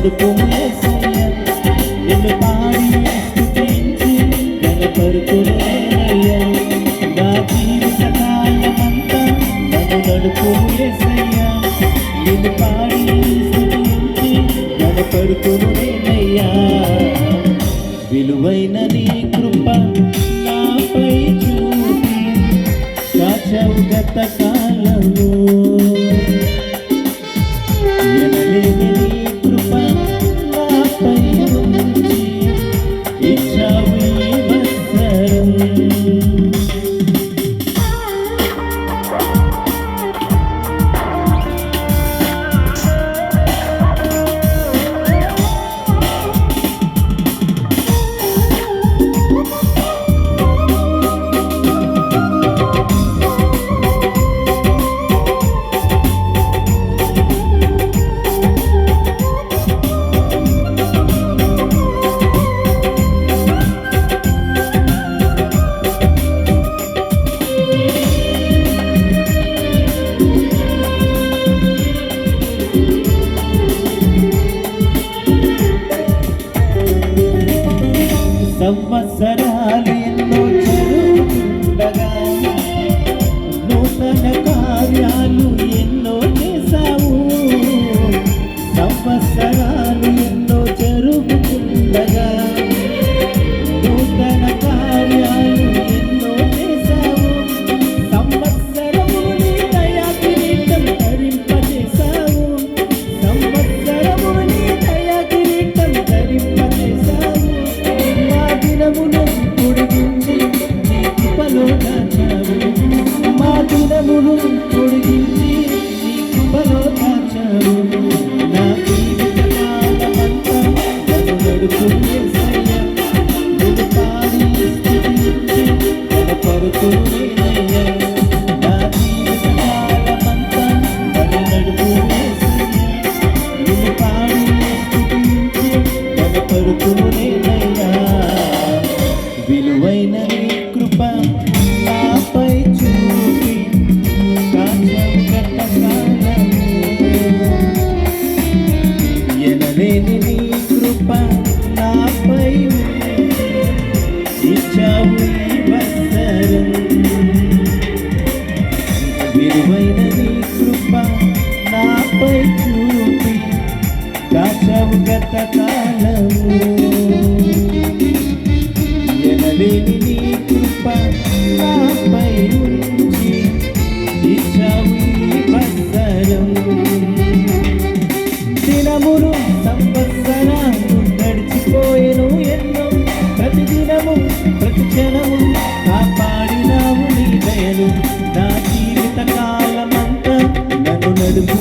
నడుపుము యేసయ్యా నిన్ను పాడి స్తుతించి ఘనపరుతునేనయ్యా నా జీవిత కాలమంతా నన్ను నడుపుము యేసయ్యా నిన్ను పాడి స్తుతించి ఘనపరుతునేనయ్యా విలువైన నీ కృప నాపై చూపి కాచావు గత కాలము ఎనలేని నీ కృప నాపై ఉంచి ఇచ్చావు ఈ వత్సరం సంవత్సరాలు ఎన్నో జరుగుతుండగా నూతన కార్యాలు ఎన్నో చేశావు సంవత్సరాలు ఎన్నో జరుగుతుండగా నూతన కార్యాలు ఎన్నో చేశావు సంవత్సరము నీ దయా కిరీటం ధరింపజేశావు సంవత్సరము నీ దయా కిరీటం ధరింపజేశావు దినమును పొడిగించి నీ కృపలో దాచావు మా దినమును పొడిగించి నీ కృపలో దాచావు నా జీవిత కాలమంతా నన్ను నడుపుము యేసయ్యా నిన్ను పాడి స్తుతించి ఘనపరుతునేనయ్యా నా జీవిత కాలమంతా నన్ను నడుపుము యేసయ్యా నిన్ను పాడి స్తుతించి ఘనపరుతునేనయ్యా విలువైన నీ కృప నాపై చూపి కాచావు గత కాలము ఎనలేని నీ కృప నాపై ఇచ్చావు ఈ వత్సరం విలువైన నీ కృప నాపై చూపి కాచావు గత కాలము ఎనలేని నీ కృప నాపై ఉంచి ఇచ్చావు ఈ వత్సరం దినములు సంవత్సరాలు గడిచిపోయెను ఎన్నో ప్రతిదినము ప్రతి క్షణము కాపాడినావు నీ దయలు నా జీవిత కాలమంతా నన్ను నడుపు